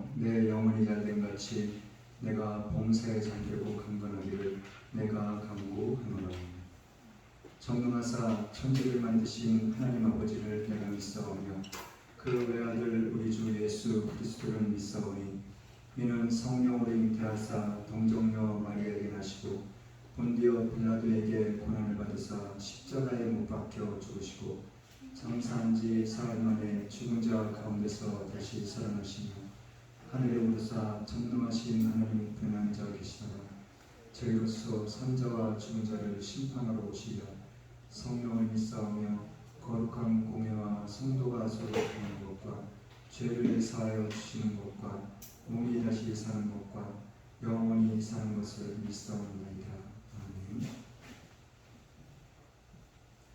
하여 내 영혼이 잘된 같이 내가 범사에 잠들고 강건하기를 내가 간구하노라. 전능하사 천지를 만드신 하나님 아버지를 내가 믿사오며 그 외아들 우리 주 예수 그리스도를 믿사오니 이는 성령으로 잉태하사 동정녀 마리아에게 나시고 본디오 빌라도에게 고난을 받으사 십자가에 못 박혀 죽으시고 장사한 지 사흘 만에 죽은 자 가운데서 다시 살아나시며 하늘에 오르사 전능하신 하나님 우편한 자 계시다가 저희로서 산자와 죽은 자를 심판하러 오시리라. 성령을 믿사오며 거룩한 공회와 성도가 서로 돕는 것과 죄를 사하여 주시는 것과 몸이 다시 사는 것과 영원히 사는 것을 믿사옵나이다. 아멘.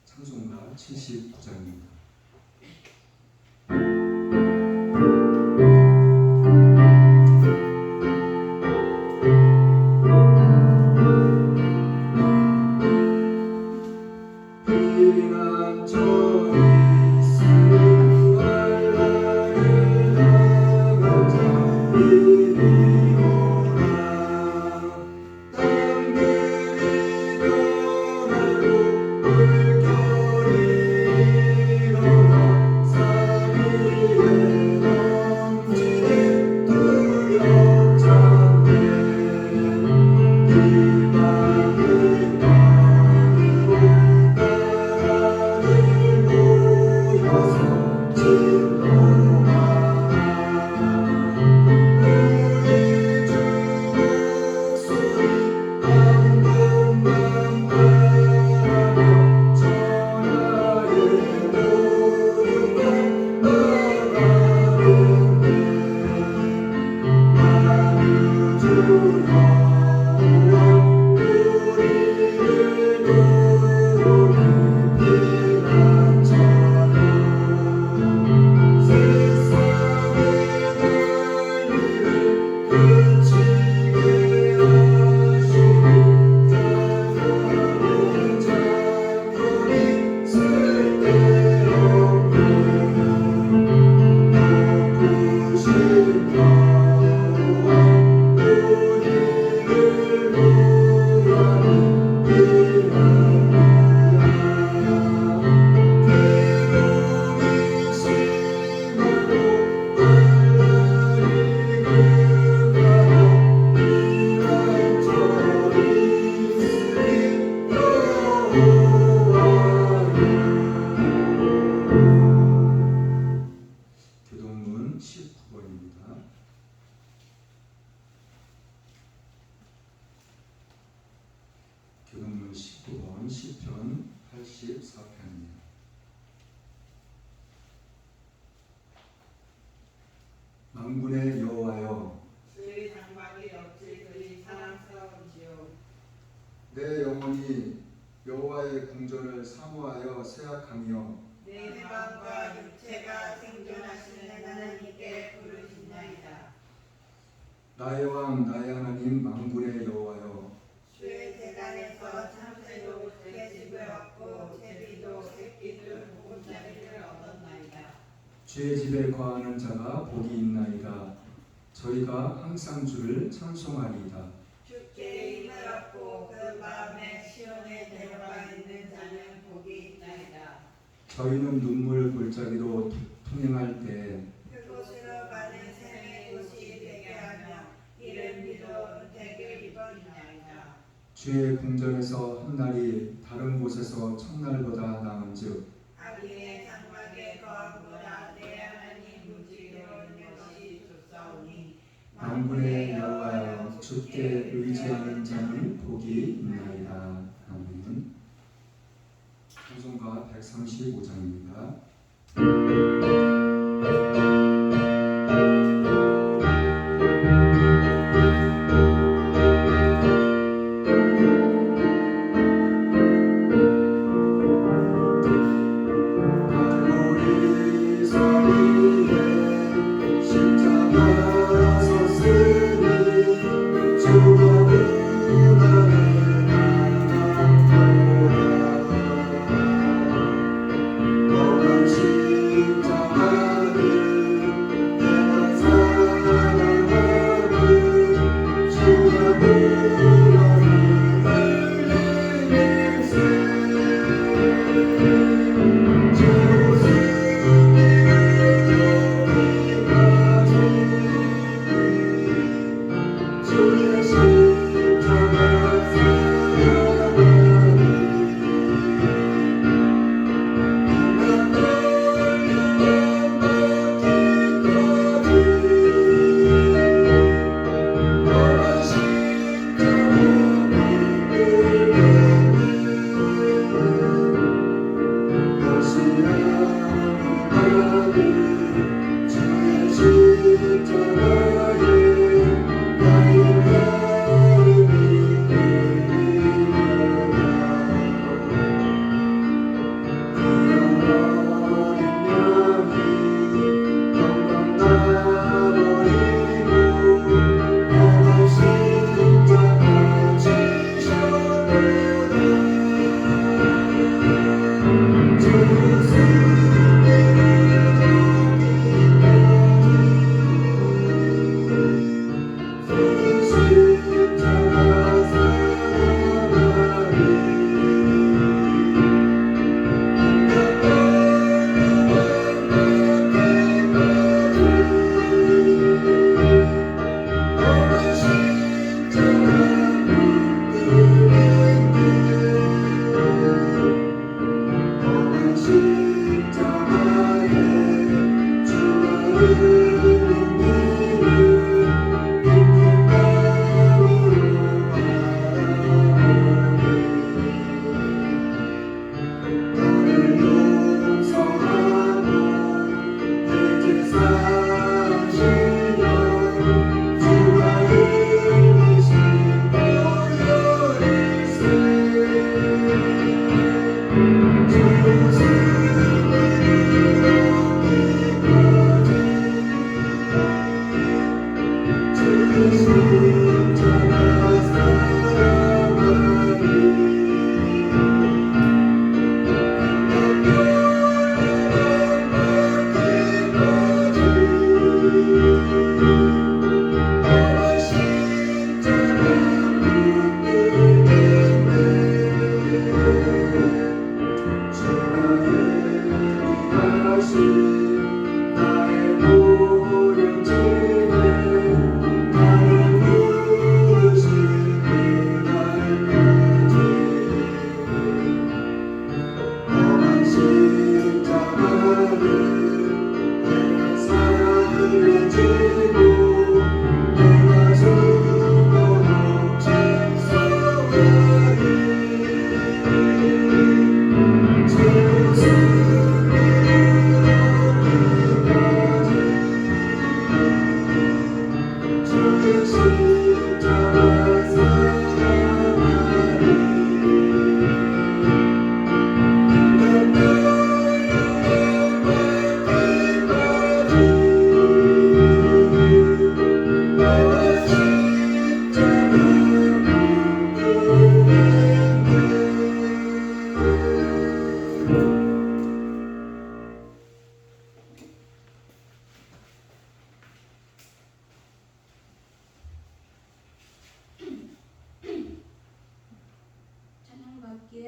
찬송가 79장입니다. 교동문 19번 시편 84편입니다. 만군의 여호와여, 주의 장막이 어찌 그리 사랑스러운지요. 내 영혼이 여호와의 궁전을 사모하여 세약하며 내 마음과 육체가 생존하시는 하나님께 부르짖나이다. 나의 왕 나의 하나님 만군의 여호와여, 주의 재단에서 참새도 새집을 얻고 제비도 새끼들 보금자리를 얻었나이다. 주의 집에 거하는 자가 복이 있나이다. 저희가 항상 주를 찬송하리이다. 주께 힘을 얻고 그 마음에 시온에 내려가 있는 자는 복이 있나이다. 저희는 눈물 골짜기로 통행할 때 그곳으로 가는 샘의 곳이 되게 하며 이른 비도 은택을 입었나이다. 주의 궁전에서 한 날이 다른 곳에서 첫날보다 나은즉 악인의 장막에 거함보다 내 하나님 무지로운 것이 좋사오니 만군의 여호와여, 주께 의지하는 자는 복이 있나이다. 아멘. 찬송가 135장입니다. Oh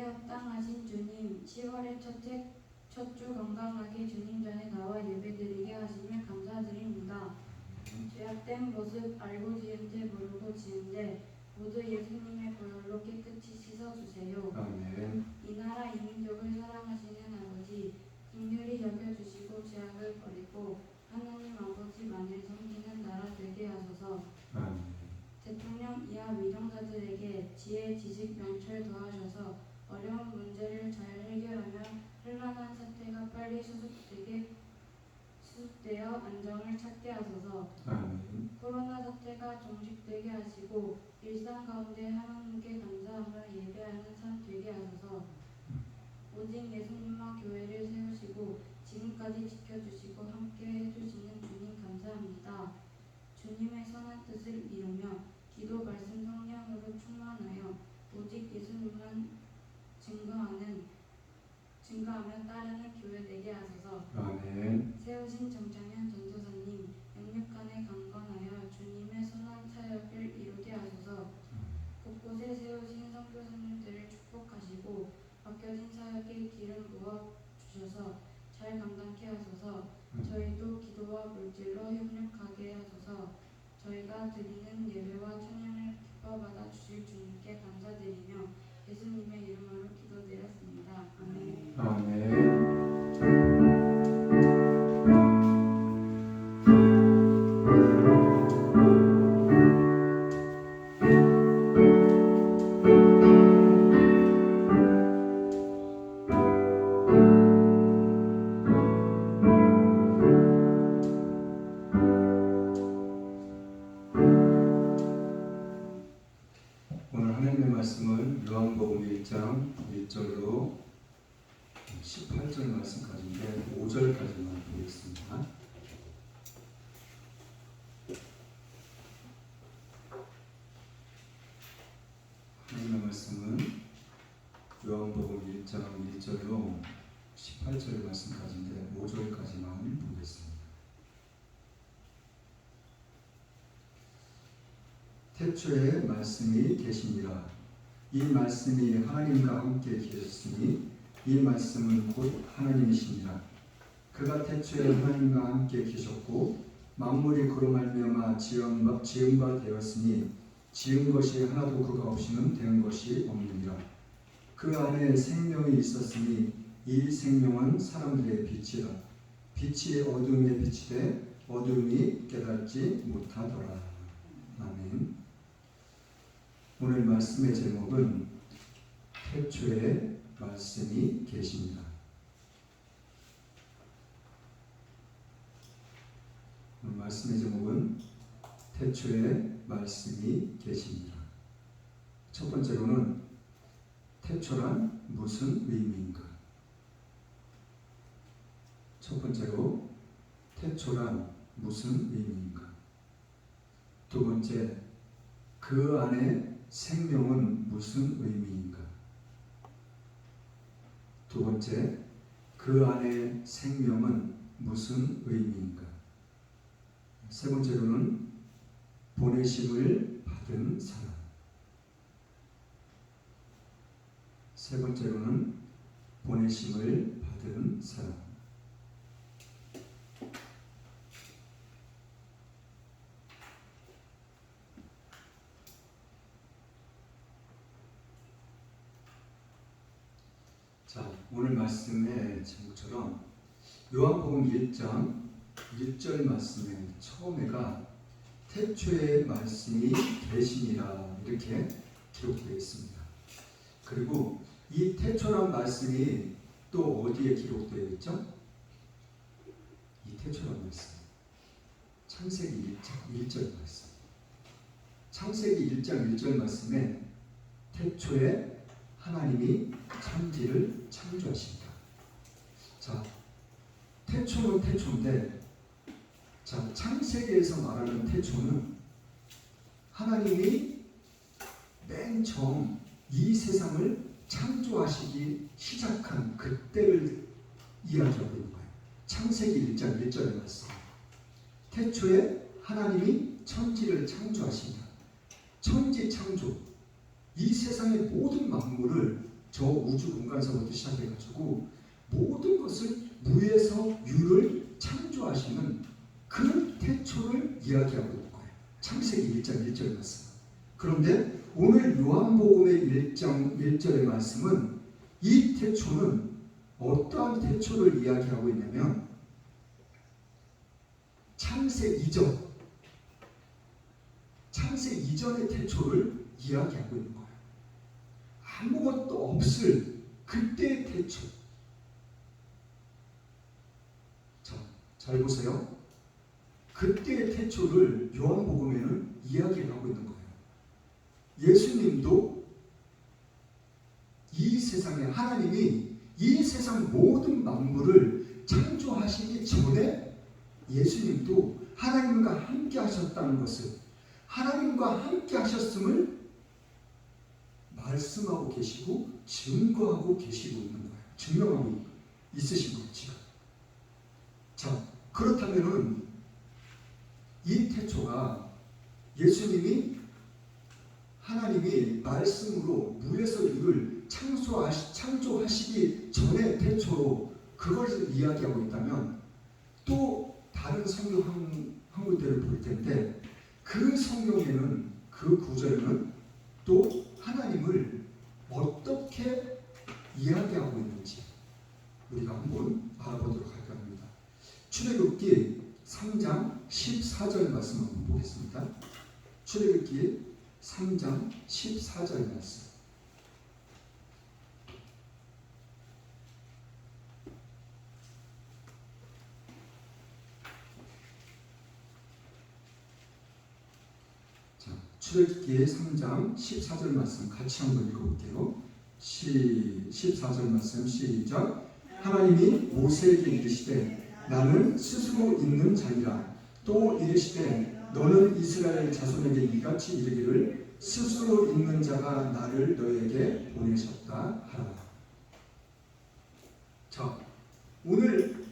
합당하신 주님, 10월의 첫 주 건강하게 주님 전에 나와 예배드리게 하심을 감사드립니다. 죄악된 모습 알고 지은 죄 모르고 지은 죄 모두 예수님의 보혈로 깨끗이 씻어주세요. 아멘. 이 나라 이 민족을 사랑하시는 아버지, 긍휼히 여겨주시고 죄악을 버리고 하나님 아버지만을 섬기는 나라 되게 하소서. 아멘. 대통령 이하 위정자들에게 지혜, 지식, 명철 더하셔서 어려운 문제를 잘 해결하며 혼란한 사태가 빨리 수습되어 안정을 찾게 하소서. 아멘. 코로나 사태가 종식되게 하시고 일상 가운데 하나님께 감사하며 예배하는 삶 되게 하소서. 오직 예수님만 교회를 세우시고 지금까지 지켜주시고 함께 해주시는 주님 감사합니다. 주님의 선한 뜻을 이루며 기도, 말씀, 성령으로 충만하여 오직 예수님만 증거하며 따르는 교회 되게 하소서. 아멘. 세우신 정창현 전도사님 영육간에 강건하여 주님의 선한 사역을 이루게 하소서. 곳곳에 세우신 선교사님들을 축복하시고 맡겨진 사역에 기름 부어 주셔서 잘 감당케 하소서. 저희도 기도와 물질로 협력하게 하소서. 저희가 드리는 예배와 찬양을 기뻐 받아 주실 주님께 감사드리며 예수님의 이름으로 기도드렸습니다. 아멘. 아멘. 오늘 하나님의 말씀은 요한복음 1장 1절로 18절 말씀까지인데 5절까지만 보겠습니다. 하나님의 말씀은 요한복음 1장 1절로 18절 말씀까지인데 5절까지만 보겠습니다. 태초에 말씀이 계시니라. 이 말씀이 하나님과 함께 계셨으니 이 말씀은 곧 하나님이시니라. 그가 태초에 하나님과 함께 계셨고 만물이 그로 말미암아 지은 바 되었으니 지은 것이 하나도 그가 없이는 된 것이 없느니라. 그 안에 생명이 있었으니 이 생명은 사람들의 빛이라. 빛이 어둠에 비치되 어둠이 깨닫지 못하더라. 아멘. 오늘 말씀의 제목은 태초에 말씀이 계십니다. 오늘 말씀의 제목은 태초에 말씀이 계십니다. 첫 번째로는 태초란 무슨 의미인가? 첫 번째로 태초란 무슨 의미인가? 두 번째, 그 안에 생명은 무슨 의미인가? 두 번째, 그 안에 생명은 무슨 의미인가? 세 번째로는 보내심을 받은 사람. 세 번째로는 보내심을 받은 사람. 자, 오늘 말씀의 제목처럼 요한복음 1장 1절 말씀의 처음에가 태초에 말씀이 계시니라 이렇게 기록되어 있습니다. 그리고 이 태초란 말씀이 또 어디에 기록되어 있죠? 이 태초란 말씀 창세기 1장 1절 말씀. 창세기 1장 1절 말씀에 태초에 하나님이 천지를 창조하십니다. 자, 태초는 태초인데, 자, 창세기에서 말하는 태초는 하나님이 맨 처음 이 세상을 창조하시기 시작한 그때를 이야기하고 있는 거예요. 창세기 1장 1절에 말씀. 태초에 하나님이 천지를 창조하십니다. 천지 창조. 이 세상의 모든 만물을 저 우주 공간서부터 시작해가지고 모든 것을 무에서 유를 창조하시는 그 태초를 이야기하고 있는 거예요. 창세기 1장 1절 말씀. 그런데 오늘 요한복음의 1장 1절의 말씀은 이 태초는 어떠한 태초를 이야기하고 있냐면 창세 이전의 태초를 이야기하고 있는 거예요. 아무것도 없을 그때의 태초. 자, 잘 보세요. 그때의 태초를 요한복음에는 이야기를 하고 있는 거예요. 예수님도 이 세상에 하나님이 이 세상 모든 만물을 창조하시기 전에 예수님도 하나님과 함께 하셨다는 것을, 하나님과 함께 하셨음을 말씀하고 계시고 증거하고 계시고 있는 거예요. 증명하고 있으신 거예요, 지금. 자, 그렇다면은 이 태초가 예수님이 하나님이 말씀으로 무에서 유를 창조하시기 전의 태초로 그것을 이야기하고 있다면 또 다른 성경 한 군데를 볼 텐데 그 성경에는 그 구절에는 또 하나님을 어떻게 이야기하고 있는지 우리가 한번 알아보도록 할까 합니다. 출애굽기 3장 14절 말씀 한번 보겠습니다. 출애굽기 3장 14절 말씀. 자, 출애굽기 3장 14절 말씀 같이 한번 읽어볼게요. 14절 말씀 시작. 하나님이 모세에게 이르시되 나는 스스로 있는 자니라. 또 이르시되 너는 이스라엘 자손에게 이같이 이르기를 스스로 있는 자가 나를 너에게 보내셨다 하라. 자, 오늘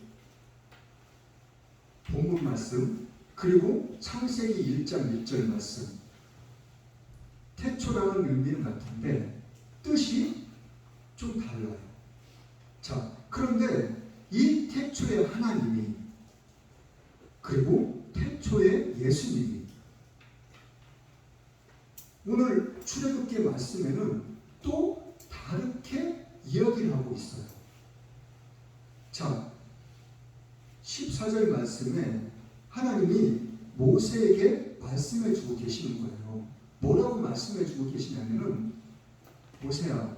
본문 말씀 그리고 창세기 1장 1절 말씀 태초라는 의미는 같은데 뜻이 좀 달라요. 자, 그런데 이 태초의 하나님이 그리고 태초의 예수님이 오늘 출애굽기 말씀에는 또 다르게 이야기를 하고 있어요. 자, 14절 말씀에 하나님이 모세에게 말씀해 주고 계시는 거예요. 뭐라고 말씀해 주고 계시냐면은 모세야,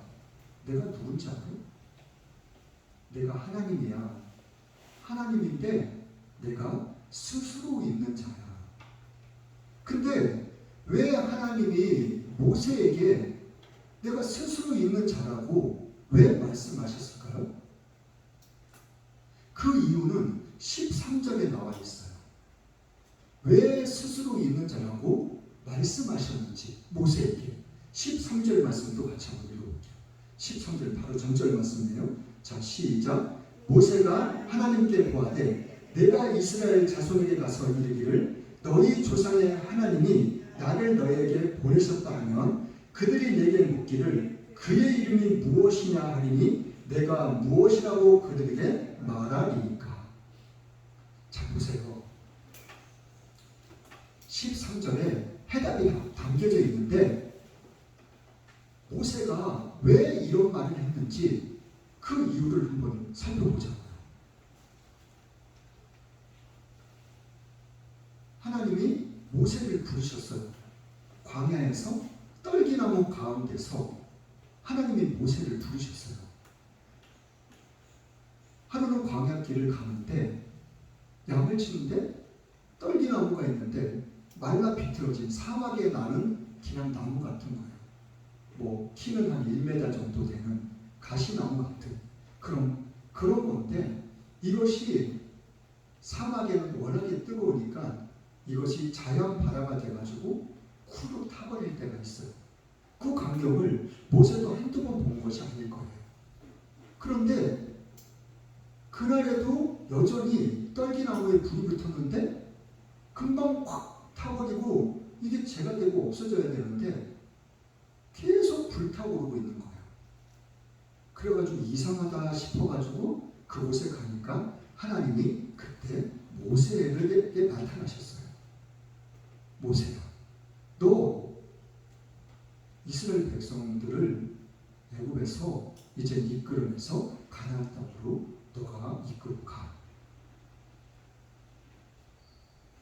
내가 누군지 알아? 내가 하나님이야. 하나님인데 내가 스스로 있는 자야. 근데 왜 하나님이 모세에게 내가 스스로 있는 자라고 왜 말씀하셨을까요? 그 이유는 13절에 나와 있어요. 왜 스스로 있는 자라고 말씀하셨는지 모세에게 13절 말씀도 같이 한번 읽어볼게요. 13절 바로 전절 말씀이에요. 자, 시작. 모세가 하나님께 보아되 내가 이스라엘 자손에게 가서 이르기를 너희 조상의 하나님이 나를 너에게 보내셨다 하면 그들이 내게 묻기를 그의 이름이 무엇이냐 하리니 내가 무엇이라고 그들에게 말하리이까. 자, 보세요. 13절에 해답이 담겨져 있는데 모세가 왜 이런 말을 했는지 그 이유를 한번 살펴보자고요. 하나님이 모세를 부르셨어요. 광야에서 떨기나무 가운데서 하나님이 모세를 부르셨어요. 하루는 광야길을 가는데 양을 치는데 떨기나무가 있는데 말라 비틀어진 사막에 나는 그냥 나무 같은 거예요. 뭐 키는 한 1m 정도 되는 가시나무 같은 그런 건데 이것이 사막에는 워낙에 뜨거우니까 이것이 자연 발화가 돼가지고 쿨로 타버릴 때가 있어요. 그 광경을 모세도 한두 번 본 것이 아닐 거예요. 그런데 그날에도 여전히 떨기나무에 불이 붙었는데 금방 확 타버리고 이게 재가 되고 없어져야 되는데 계속 불타오르고 있는 거예요. 그래가지고 이상하다 싶어가지고 그곳에 가니까 하나님이 그때 모세에게 나타나셨어요. 모세야, 너 이스라엘 백성들을 애굽에서 이제 이끌어내서 가나안 땅으로 너가 이끌고 가.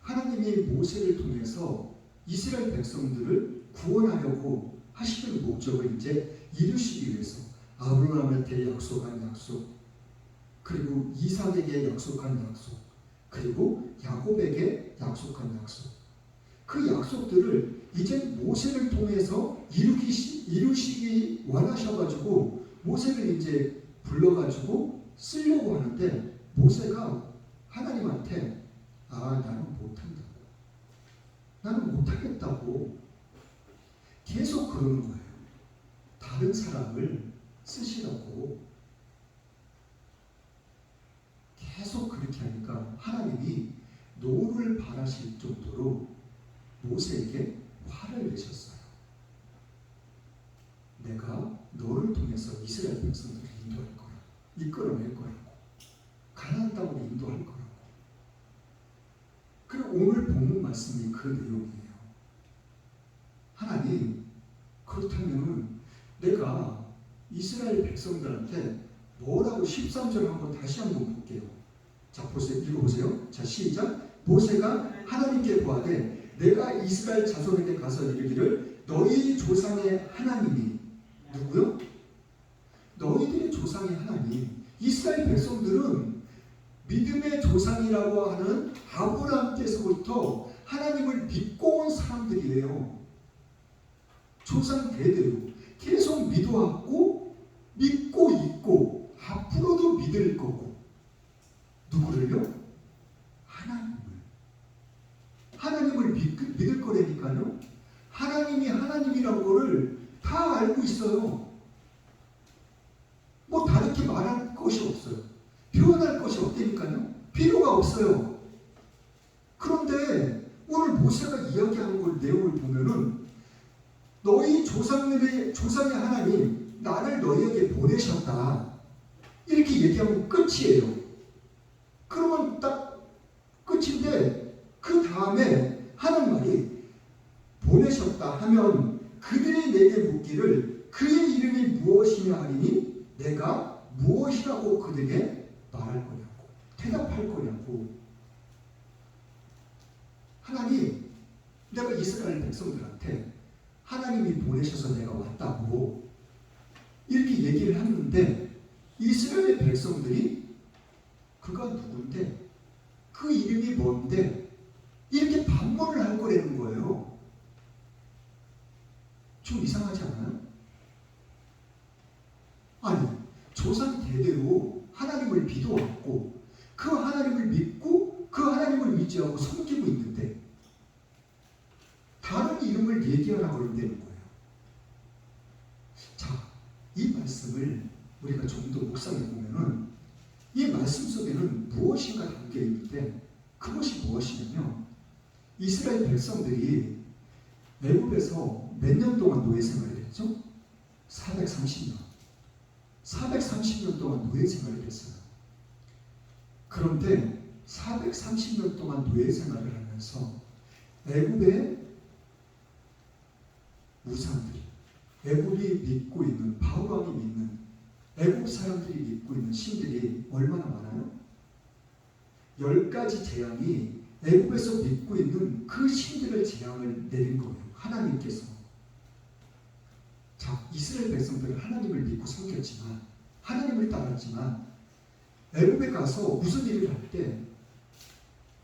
하나님이 모세를 통해서 이스라엘 백성들을 구원하려고 하시는 목적을 이제 이루시기 위해서 아브라함한테 약속한 약속, 그리고 이삭에게 약속한 약속, 그리고 야곱에게 약속한 약속, 그 약속들을 이제 모세를 통해서 이루시기 원하셔가지고 모세를 이제 불러가지고 쓰려고 하는데 모세가 하나님한테 나는 못한다고, 나는 못하겠다고 계속 그러는 거예요. 다른 사람을 쓰시라고 계속 그렇게 하니까 하나님이 노를 바라실 정도로 모세에게 화를 내셨어요. 내가 너를 통해서 이스라엘 백성들을 인도할 거라, 이끌어낼 거라고, 가나안 땅으로 인도할 거라고. 그리고 오늘 본문 말씀이 그 내용이에요. 하나님, 그렇다면 내가 이스라엘 백성들한테 뭐라고 13절 한번 다시 한번 볼게요. 자, 보세요. 읽어보세요. 자, 시작. 모세가 하나님께 구하되 내가 이스라엘 자손에게 가서 이르기를 너희 조상의 하나님이 누구요? 너희들의 조상의 하나님. 이스라엘 백성들은 믿음의 조상이라고 하는 아브라함께서부터 하나님을 믿고 온 사람들이에요. 조상 대대로 계속 믿어왔고 믿고 있고 앞으로도 믿을 거고. 누구를요? 하나님을 믿을 거라니까요. 하나님이 하나님이라는 거를 다 알고 있어요. 뭐 다르게 말할 것이 없어요. 표현할 것이 없다니까요. 필요가 없어요. 그런데 오늘 모세가 이야기하는 걸 내용을 보면은 너희 조상의 하나님 나를 너희에게 보내셨다 이렇게 얘기하면 끝이에요. 그러면 딱 끝인데 그 다음에 하는 말이 보내셨다 하면 그들이 내게 묻기를 그의 이름이 무엇이냐 하리니 내가 무엇이라고 그들에게 말할 거냐고, 대답할 거냐고. 하나님, 내가 이스라엘 백성들한테 하나님이 보내셔서 내가 왔다고 이렇게 얘기를 했는데 이스라엘 백성들이 그가 누군데, 그 이름이 뭔데 이렇게 반문을 할 거라는 거예요. 좀 이상하지 않아요? 아니, 조상 대대로 하나님을 믿어왔고 그 하나님을 믿고 그 하나님을 의지하고 섬기고 있는데 다른 이름을 얘기하라고 그런다는 거예요. 자, 이 말씀을 우리가 좀 더 묵상해 보면은 이 말씀 속에는 무엇인가 담겨 있는데 그것이 무엇이냐면 이스라엘 백성들이 애굽에서 몇 년 동안 노예 생활을 했죠? 430년. 430년 동안 노예 생활을 했어요. 그런데 430년 동안 노예 생활을 하면서 애굽의 우상들, 애굽이 믿고 있는, 바울왕이 믿는, 애굽 사람들이 믿고 있는 신들이 얼마나 많아요? 10가지 재앙이 애굽에서 믿고 있는 그 신들을 재앙을 내린 거예요. 하나님께서. 자, 이스라엘 백성들은 하나님을 믿고 섬겼지만, 하나님을 따랐지만 애굽에 가서 무슨 일을 할 때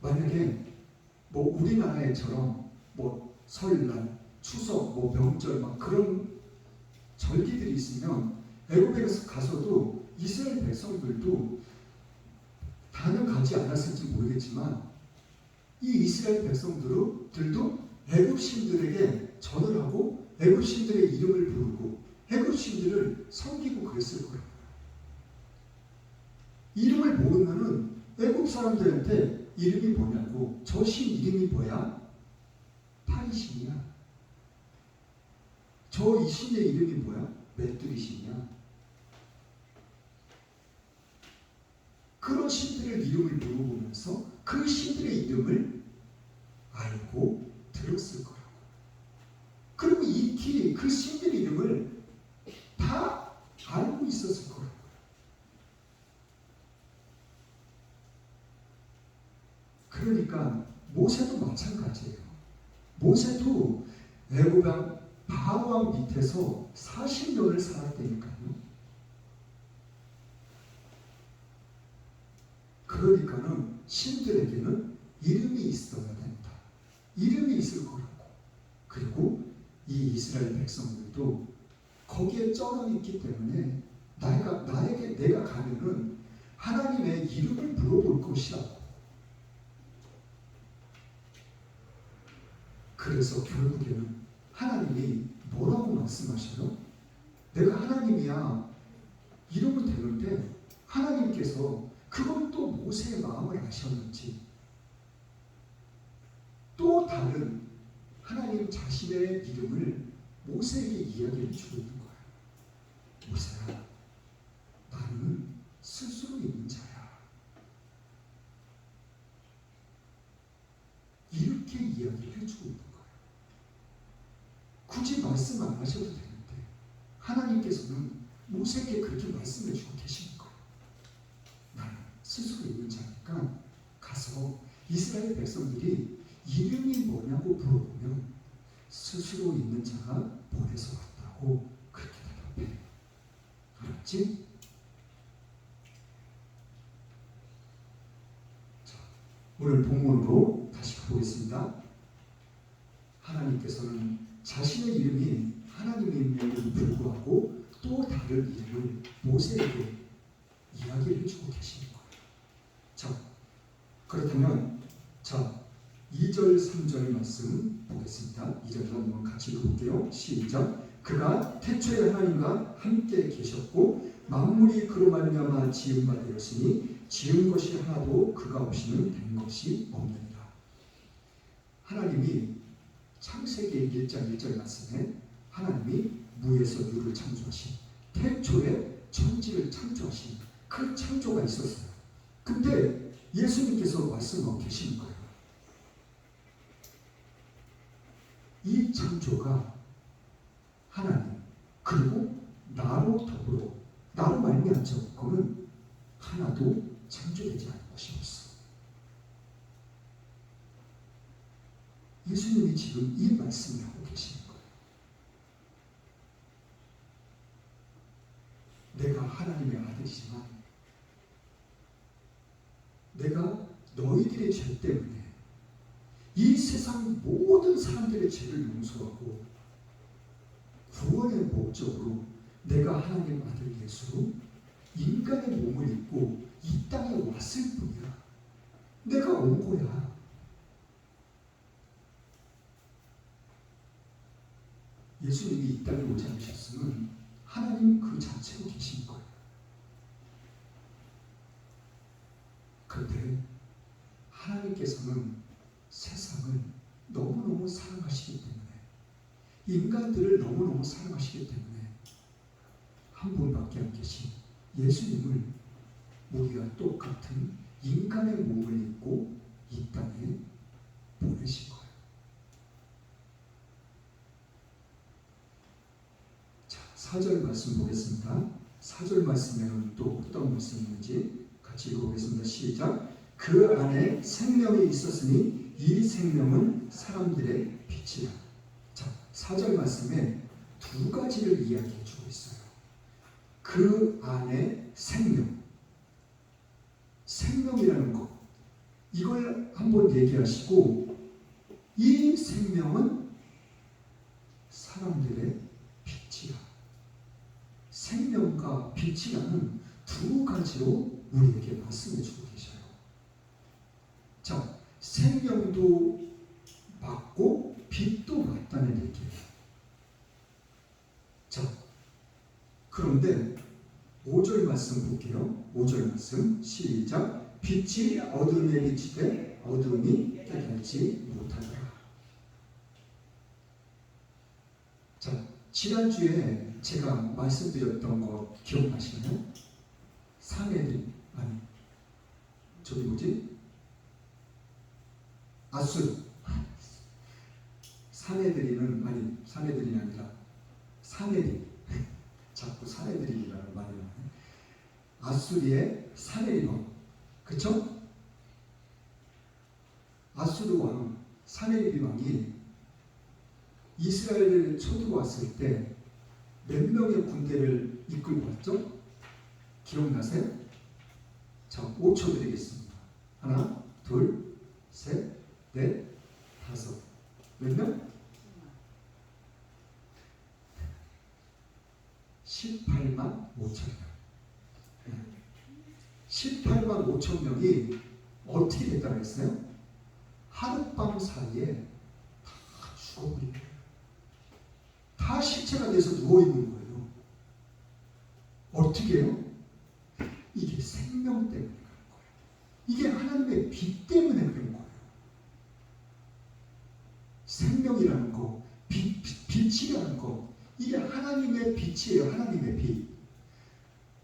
만약에 뭐 우리나라에처럼 뭐 설날, 추석, 뭐 명절 막 그런 절기들이 있으면 애굽에 가서도 이스라엘 백성들도 다는 가지 않았을지 모르겠지만 이 이스라엘 백성들도 애굽 신들에게 절을 하고 애굽 신들의 이름을 부르고 애굽 신들을 섬기고 그랬을 거예요. 이름을 모르면은 애굽 사람들한테 이름이 뭐냐고, 저 신 이름이 뭐야? 파리신이야. 저 이 신의 이름이 뭐야? 맷두리 신이야. 그런 신들의 이름을 물어보면서 그 신들의 이름을 알고 들었을 거라고. 그리고 익히 그 신들의 이름을 다 알고 있었을 거라고. 그러니까 모세도 마찬가지예요. 모세도 애굽 왕 바로왕 밑에서 40년을 살았다니까요. 그러니까는 신들에게는 이름이 있어야 된다. 이름이 있을 거라고. 그리고 이 이스라엘 백성들도 거기에 쩌여 있기 때문에 내가 가면은 하나님의 이름을 물어볼 것이라고. 그래서 결국에는 하나님이 뭐라고 말씀하셔요? 내가 하나님이야 이러면 되는데 하나님께서 그건 또 모세의 마음을 아셨는지 또 다른 하나님 자신의 이름을 모세에게 이야기해 주고 있는 거예요. 모세야, 나는 스스로 있는 자야. 이렇게 이야기를 해주고 있는 거예요. 굳이 말씀 안 하셔도 되는데 하나님께서는 모세에게 그렇게 말씀해 주고 계시는 거예요. 나는 스스로 있는 자니까 가서 이스라엘 백성들이 이름이 뭐냐고 물어보면 스스로 있는 자가 보내서 왔다고 그렇게 대답해. 알았지? 자, 오늘 본문으로 다시 가보겠습니다. 하나님께서는 자신의 이름이 하나님임에도 불구하고 또 다른 이름을 모세에게 이야기를 해주고 계시는 거예요. 자, 그렇다면 2절, 3절 말씀 보겠습니다. 2절 한번 같이 읽어볼게요. 시작. 그가 태초에 하나님과 함께 계셨고 만물이 그로 말미암아 지은 바 되었으니 지은 것이 하나도 그가 없이는 된 것이 없느니라. 하나님이 창세기 1장 1절 말씀에 하나님이 무에서 유를 창조하신 태초에 천지를 창조하신 그 창조가 있었어요. 근데 예수님께서 말씀하고 계시는 거예요. 이 창조가 하나님 그리고 나로 더불어 나로 말미암지 않고는 하나도 창조되지 않은 것이 없어. 예수님이 지금 이 말씀을 하고 계시는 거예요. 내가 하나님의 아들이지만 내가 너희들의 죄 때문에 이 세상 모든 사람들의 죄를 용서하고 구원의 목적으로 내가 하나님의 아들 예수로 인간의 몸을 입고 이 땅에 왔을 뿐이야. 내가 온 거야. 예수님이 이 땅에 오지 않으셨으면 하나님 그 자체로 계신 거예요. 그런데 하나님께서는 세상을 너무너무 사랑하시기 때문에 인간들을 너무너무 사랑하시기 때문에 한 분밖에 안 계신 예수님을 우리와 똑같은 인간의 몸을 입고 이 땅에 보내신 거예요. 자, 4절 말씀 보겠습니다. 4절 말씀에는 또 어떤 말씀이 있는지 같이 읽어보겠습니다. 시작. 그 안에 생명이 있었으니 이 생명은 사람들의 빛이라. 자, 4절 말씀에 두 가지를 이야기해 주고 있어요. 그 안에 생명이라는 것, 이걸 한번 얘기하시고 이 생명은 사람들의 빛이라. 생명과 빛이라는 두 가지로 우리에게 말씀해 주고 계셔요. 자, 생명도 맞고 빛도 맞다는 얘기예요. 자, 그런데 5절 말씀 볼게요. 5절 말씀 시작. 빛이 어둠에 비치되 어둠이 깨닫지 못하더라. 자, 지난주에 제가 말씀드렸던 거 기억나시나요? 사내들, 아니 저기 뭐지? 아수르. 사내들이는 아니 사내들이 아니라 사내들. 자꾸 사내들이라는 말이 나와요. 아수리의 사내리왕. 그쵸? 아수르 왕 사내리비 왕이 이스라엘을 쳐들어왔을 때 몇 명의 군대를 이끌고 왔죠? 기억나세요? 자, 5초 드리겠습니다. 하나, 둘, 셋, 넷, 다섯. 몇 명? 18만 5천 명. 18만 5천 명이 어떻게 됐다고 했어요? 하룻밤 사이에 다 죽어버린 거예요. 다 시체가 돼서 누워있는 거예요. 어떻게 해요? 이게 생명 때문에 그런 거예요. 이게 하나님의 빛 때문에 그런 거예요. 생명이라는 거, 빛이라는 거, 이게 하나님의 빛이에요. 하나님의 빛.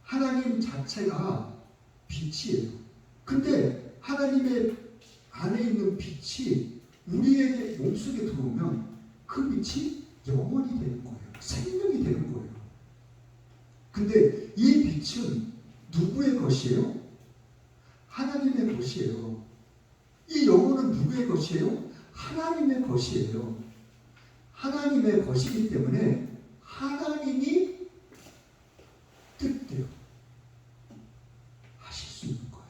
하나님 자체가 빛이에요. 근데 하나님의 안에 있는 빛이 우리에게 몸속에 들어오면 그 빛이 영원이 되는 거예요. 생명이 되는 거예요. 근데 이 빛은 누구의 것이에요? 하나님의 것이에요. 이 영혼은 누구의 것이에요? 하나님의 것이에요. 하나님의 것이기 때문에 하나님이 뜻대로 하실 수 있는 거예요.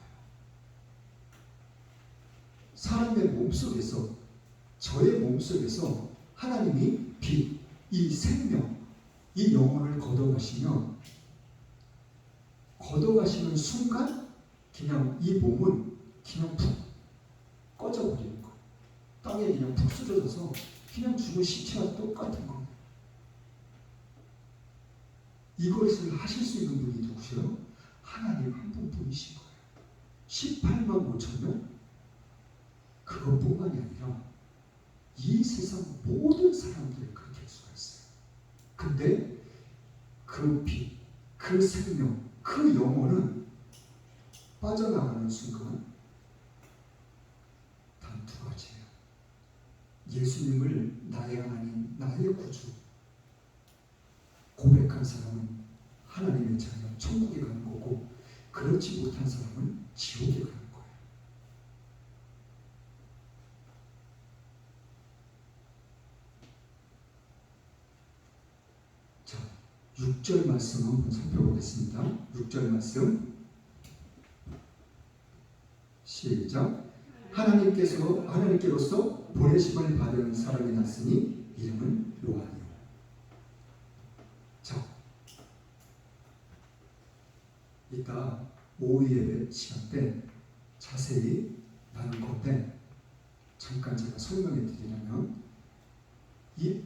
사람의 몸속에서, 저의 몸속에서 하나님이 빛, 이 생명, 이 영혼을 걷어가시는 순간 그냥 이 몸은 그냥 푹 꺼져버리는 거예요. 땅에 그냥 푹 쓰러져서 그냥 죽은 시체와 똑같은 거예요. 이것을 하실 수 있는 분이 누구세요? 하나님 한 분뿐이신 거예요. 18만 5천 명? 그것뿐만이 아니라 이 세상 모든 사람들을 그렇게 할 수가 있어요. 근데 그 빛, 그 생명, 그 영혼은 빠져나가는 순간 단 두 가지예요. 예수님을 나의 하나님, 나의 구주 고백한 사람은 하나님의 자녀, 천국에 가는 거고, 그렇지 못한 사람은 지옥에 가는 거예요. 자, 6절 말씀 한번 살펴보겠습니다. 6절 말씀 시작. 하나님께로서 보내심을 받은 사람이 났으니 이름은 요한이요. 자, 이따 오후 예배 시간 때 자세히 나눌 건데, 잠깐 제가 설명해 드리려면, 이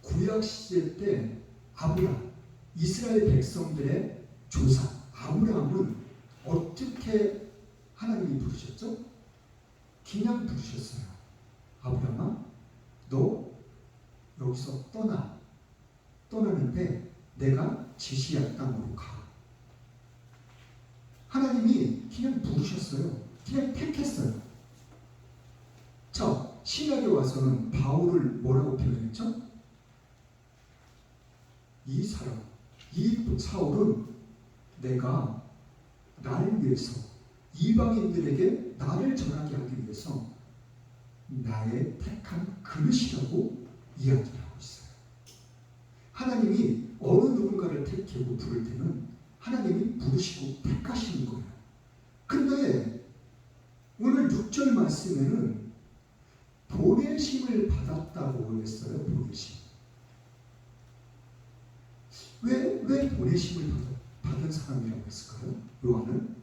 구약 시대 때 아브라함, 이스라엘 백성들의 조상 아브라함은 어떻게 하나님이 부르셨죠? 그냥 부르셨어요. 아브라함아, 너 여기서 떠나는데 내가 지시할 땅으로 가. 하나님이 그냥 부르셨어요. 그냥 택했어요. 자, 신약에 와서는 바울을 뭐라고 표현했죠? 이 사울은 내가 나를 위해서, 이방인들에게 나를 전하게 하기 위해서 나의 택한 그릇이라고 이야기를 하고 있어요. 하나님이 어느 누군가를 택하고 부를 때는 하나님이 부르시고 택하시는 거예요. 근데 오늘 6절 말씀에는 보내심을 받았다고 했어요. 보내심. 왜 보내심을 받은 사람이라고 했을까요? 요한은?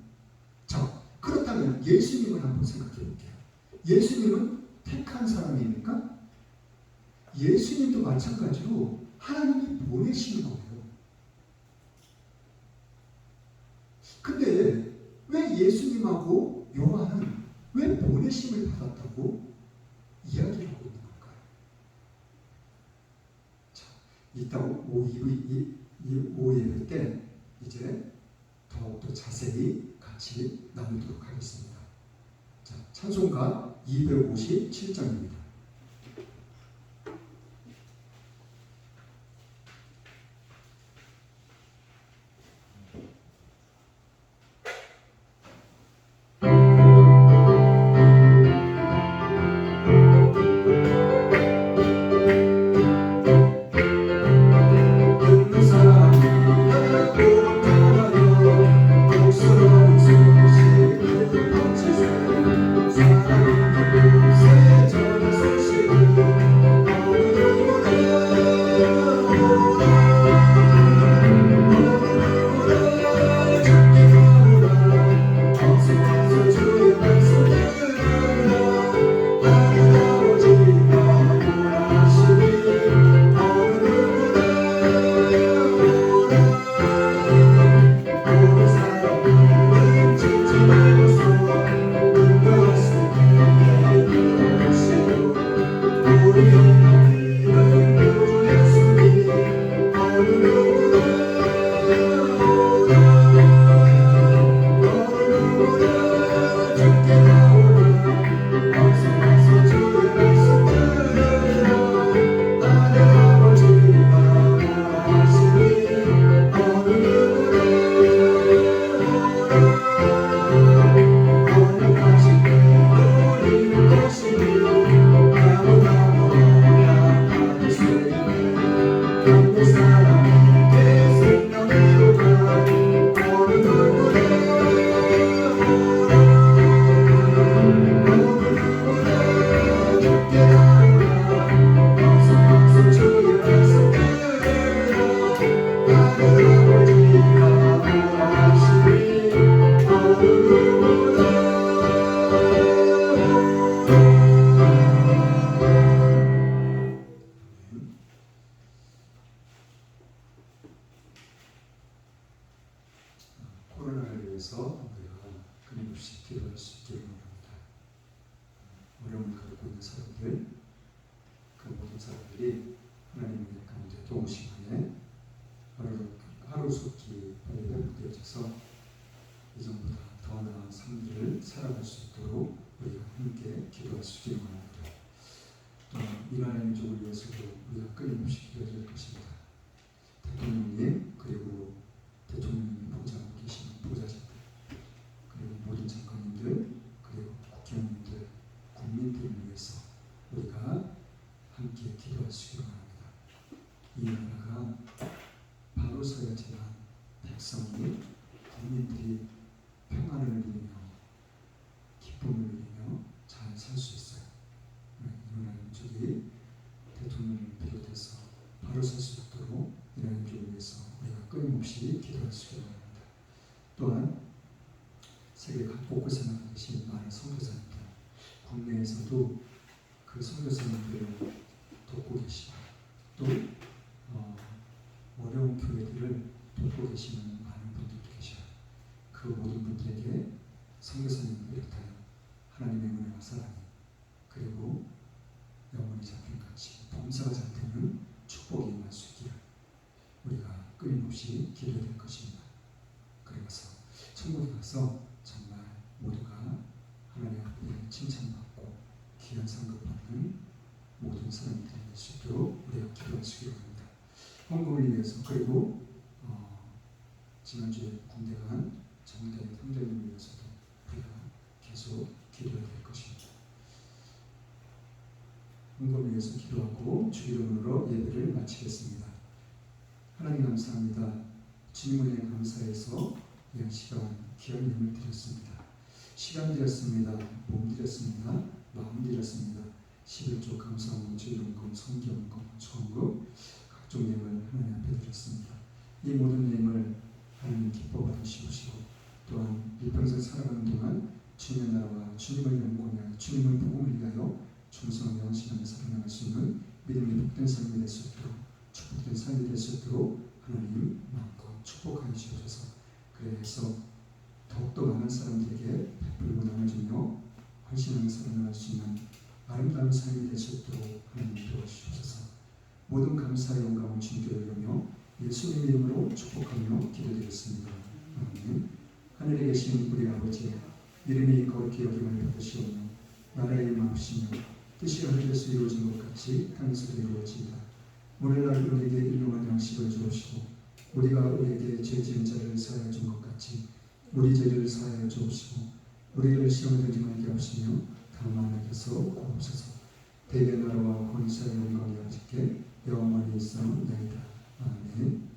자, 그렇다면 예수님을 한번 생각해 볼게요. 예수님은 택한 사람입니까? 예수님도 마찬가지로 하나님이 보내시는 거예요. 근데 왜 예수님하고 요한은 왜 보내심을 받았다고 이야기를 하고 있는 걸까요? 자, 이따 오후 예배 때 이제 더욱더 자세히 같이 같이 나누도록 하겠습니다. 자, 찬송가 257장입니다. 코로나를 위해서 우리가 끊임없이 기도할 수 있기를 원합니다. 어려움을 겪고 있는 사람들, 그 모든 사람들이 하나님의 가운데 동시간에 하루속히 빨리 회복되어져서 이전보다 더 나은 삶들을 살아갈 수 있도록 우리가 함께 기도할 수 있기를 원합니다. 또 이나라의 민족을 위해서도 우리가 끊임없이 기도해야 될 것입니다. 대통령님 그리고 대통령님 보좌하고 계시는 보좌진들 그리고 모든 장관님들 그리고 국회의원님들 국민들을 위해서 우리가 함께 기도할 수 있기를 바랍니다. 이 나라가 바로 서야지만 백성이 국민들이 평안을 누리며 기쁨을 누리며 잘 살 수 있어요. 이 나라 민족이 대통령을 비롯해서 바로 설 수 있도록 이 나라 민족을 위해서 우리가 끊임없이 기도할 수 있기를 바랍니다. 또한 세계 각 곳곳에 나가 계신 많은 선교사님들, 국내에서도 그 선교사님들을 돕고 계시고 또 어려운 교회들을 돕고 계시는 많은 분들도 계셔요. 그 모든 분들에게 선교사님을 비롯하여 하나님의 은혜와 사랑이 그리고 영원히 잡힌 같이 범사가 잘 되는 축복이 임할 수 있기를 우리가 끊임없이 기도해야 될 것입니다. 그래서 천국에 가서 정말 모두가 하나님 앞에 칭찬받고 귀한 상급 받는 모든 사람들이 될 수 있도록 우리가 기도할 수 있기를 합니다. 헌금을 위해서 그리고 지난주에 군대 간 정대의 형제님을 위해서도 우리가 계속 기도해야 될 것입니다. 헌금을 위해서 기도하고 주기도문으로 예배를 마치겠습니다. 하나님 감사합니다. 주님을 위해 감사해서 이 시간 귀한 힘을 드렸습니다. 시간 드렸습니다. 몸 드렸습니다. 마음 드렸습니다. 11조 감사원금, 주일원금, 성경원금, 주원금 각종 예물 하나님 앞에 드렸습니다. 이 모든 예물 하나님 기뻐 받으시고 또한 일평생 살아가는 동안 주님의 나라와 주님을 영광하여 주님의 복음을 위하여 충성하며 헌신하며 살아나갈 수 있는 믿음의 복된 삶이 될 수 있도록 축복된 삶이 될 수 있도록 하나님 마음껏 축복하여 주셔서 그래서 더욱더 많은 사람들에게 베풀고 나눠주며 헌신하며 살아나갈 수 있는 아름다운 삶이 될 수 있도록 하나님 도와주셔서 모든 감사의 영광을 주님께 돌리며 예수님의 이름으로 축복하며 기도드렸습니다. 아멘. 하늘에 계신 우리 아버지, 이름이 거룩히 여김을 받으시오며 나라의 임하옵시며 뜻이 하늘에서 이루어진 것 같이 땅에서도 이루어지이다. 오늘날 우리에게 일용할 양식을 주옵시고 우리가 우리에게 죄 지은 자를 사하여 준 것 같이 우리 죄를 사하여 주옵시고 우리를 시험에 들지 말게 하시며 다만 하게서 구하옵소서. 대개 나라와 권세와 영광이 아버지께 영원히 있사옵나이다. 아멘.